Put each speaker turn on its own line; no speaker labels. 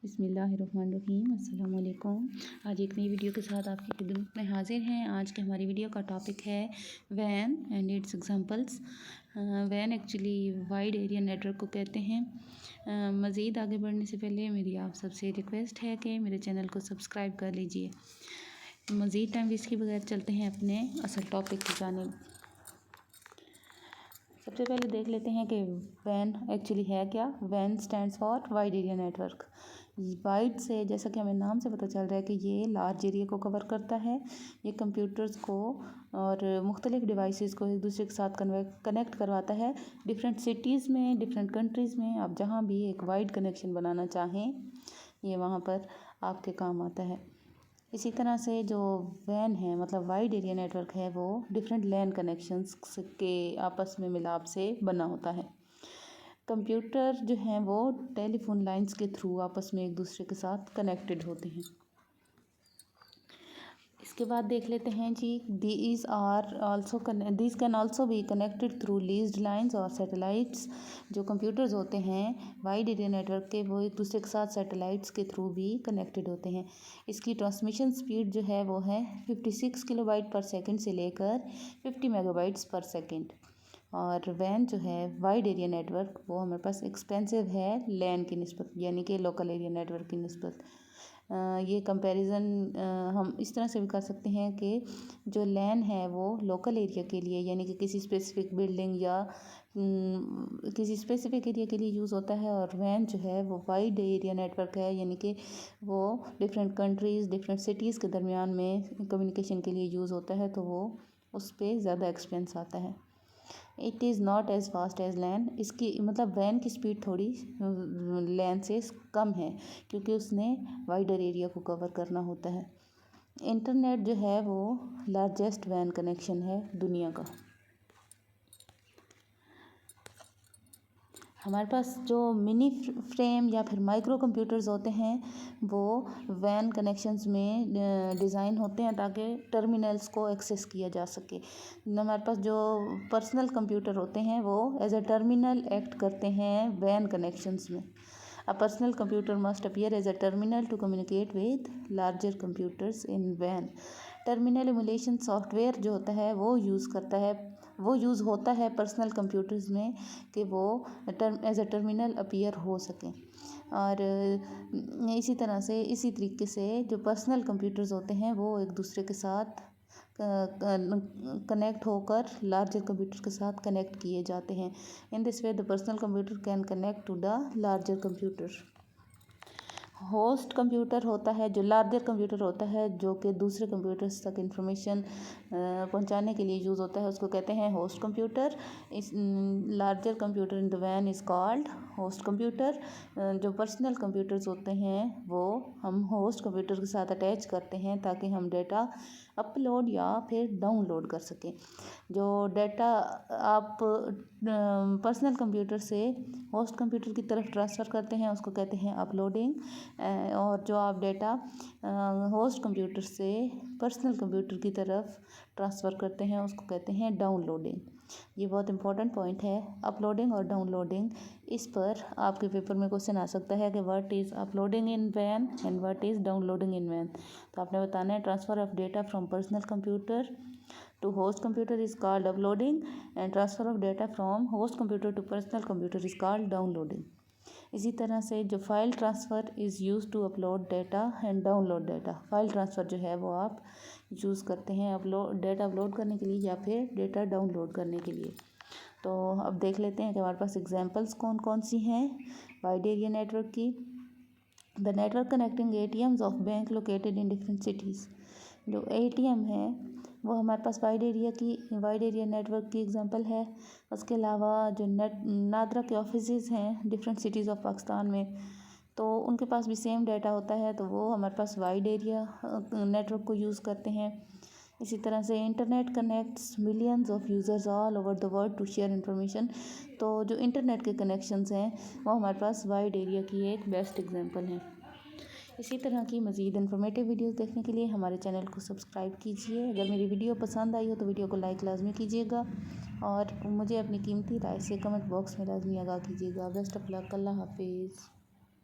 बिस्मिल्लाहिर्रहमानिर्रहीम अस्सलाम वालेकुम। आज एक नई वीडियो के साथ आपकी खिदमत में हाजिर हैं। आज की हमारी वीडियो का टॉपिक है वैन एंड इट्स एग्जांपल्स। वैन एक्चुअली वाइड एरिया नेटवर्क को कहते हैं। मज़ीद आगे बढ़ने से पहले मेरी आप सबसे रिक्वेस्ट है कि मेरे चैनल को सब्सक्राइब कर लीजिए। मज़ीद टाइम वेस्ट के बगैर चलते हैं अपने असल टॉपिक की जानिब। सबसे पहले देख लेते हैं कि वैन एक्चुअली है क्या। वैन stands for wide area network. Wide से जैसा कि हमें नाम से पता चल रहा है कि ये लार्ज एरिया को कवर करता है। ये कंप्यूटर्स को और मुख्तलिफ डिवाइसेस को एक दूसरे के साथ कनेक्ट करवाता है। डिफरेंट सिटीज़ में, डिफरेंट कंट्रीज़ में आप जहाँ भी एक वाइड कनेक्शन बनाना चाहें, ये वहाँ पर आपके काम आता है। इसी तरह से जो वैन है मतलब वाइड एरिया नेटवर्क है, वो डिफरेंट लैन कनेक्शंस के आपस में मिलाप से बना होता है। कंप्यूटर जो हैं वो टेलीफोन लाइंस के थ्रू आपस में एक दूसरे के साथ कनेक्टेड होते हैं। इसके बाद देख लेते हैं जी, these can also be connected through leased lines और सैटेलाइट्स। जो कंप्यूटर्स होते हैं वाइड एरिया नेटवर्क के, वो एक दूसरे के साथ सैटेलाइट्स के थ्रू भी कनेक्टेड होते हैं। इसकी ट्रांसमिशन स्पीड जो है वो है 56 किलोबाइट पर सेकंड से लेकर 50 मेगाबाइट्स पर सेकंड। और वैन जो है वाइड एरिया नेटवर्क, वो हमारे पास एक्सपेंसिव है लैन की निस्बत, यानी कि लोकल एरिया नेटवर्क की निस्बत। ये कंपैरिजन हम इस तरह से भी कर सकते हैं कि जो लैन है वो लोकल एरिया के लिए, यानी कि किसी स्पेसिफिक बिल्डिंग या किसी स्पेसिफिक एरिया के लिए यूज़ होता है, और वैन जो है वो वाइड एरिया नेटवर्क है, यानी कि वो डिफरेंट कंट्रीज़, डिफरेंट सिटीज़ के दरमियान में कम्युनिकेशन के लिए यूज़ होता है, तो वो उस पर ज़्यादा एक्सपेंस आता है। It is not as fast as LAN. इसकी मतलब वैन की स्पीड थोड़ी लैन से कम है, क्योंकि उसने वाइडर एरिया को कवर करना होता है। इंटरनेट जो है वो लार्जेस्ट वैन कनेक्शन है दुनिया का। हमारे पास जो मिनी फ्रेम या फिर माइक्रो कंप्यूटर्स होते हैं, वो वैन कनेक्शंस में डिज़ाइन होते हैं ताकि टर्मिनल्स को एक्सेस किया जा सके। हमारे पास जो पर्सनल कंप्यूटर होते हैं वो एज अ टर्मिनल एक्ट करते हैं वैन कनेक्शंस में। A personal computer must appear as a terminal to communicate with larger computers in वैन। टर्मिनल इमुलेशन सॉफ्टवेयर जो होता है वो यूज़ होता है पर्सनल कंप्यूटर्स में, कि वो एज अ टर्मिनल अपीयर हो सकें। और इसी तरह से इसी तरीके से जो पर्सनल कंप्यूटर्स होते हैं वो एक दूसरे के साथ कनेक्ट होकर लार्जर कंप्यूटर के साथ कनेक्ट किए जाते हैं। In this way the personal computer can connect to the larger computer. Host computer होता है जो लार्जर कंप्यूटर होता है, जो कि दूसरे कंप्यूटर्स तक इंफॉर्मेशन पहुंचाने के लिए यूज़ होता है, उसको कहते हैं होस्ट कंप्यूटर। इस larger computer in the van is called host computer. जो पर्सनल कंप्यूटर्स होते हैं वो हम होस्ट कंप्यूटर के साथ अटैच करते हैं ताकि हम डेटा अपलोड या फिर डाउनलोड कर सकें। जो डेटा आप पर्सनल कंप्यूटर से होस्ट कंप्यूटर की तरफ ट्रांसफ़र करते हैं उसको कहते हैं अपलोडिंग। और जो आप डेटा होस्ट कंप्यूटर से पर्सनल कंप्यूटर की तरफ ट्रांसफ़र करते हैं उसको कहते हैं डाउनलोडिंग। ये बहुत इंपॉर्टेंट पॉइंट है, अपलोडिंग और डाउनलोडिंग। इस पर आपके पेपर में क्वेश्चन आ सकता है कि what is uploading in van and what is downloading in van. तो आपने बताना है transfer of data from personal computer to host computer is called uploading and transfer of data from host computer to personal computer is called downloading. इसी तरह से जो file transfer is use to upload data and download data. File transfer जो है वो आप use करते हैं डेटा अपलोड करने के लिए या फिर डेटा डाउनलोड करने के लिए। तो अब देख लेते हैं कि हमारे पास एग्जांपल्स कौन कौन सी हैं वाइड एरिया नेटवर्क की। The network connecting ATMs of bank located in different cities. जो ATM है वो हमारे पास वाइड एरिया नेटवर्क की एग्जांपल है। उसके अलावा जो नादरा के ऑफिसेज़ हैं डिफरेंट सिटीज़ ऑफ पाकिस्तान में, तो उनके पास भी सेम डाटा होता है, तो वो हमारे पास वाइड एरिया नेटवर्क को यूज़ करते हैं। इसी तरह से internet connects millions of users all over the world to share information. तो जो इंटरनेट के कनेक्शंस हैं वो हमारे पास वाइड एरिया की एक बेस्ट एग्जांपल हैं। इसी तरह की मज़ीद इन्फॉर्मेटिव वीडियोस देखने के लिए हमारे चैनल को सब्सक्राइब कीजिए। अगर मेरी वीडियो पसंद आई हो तो वीडियो को लाइक लाजमी कीजिएगा और मुझे अपनी कीमती राय से कमेंट बॉक्स में लाजमी आगाह कीजिएगा। Best of luck. अल्लाह हाफिज़।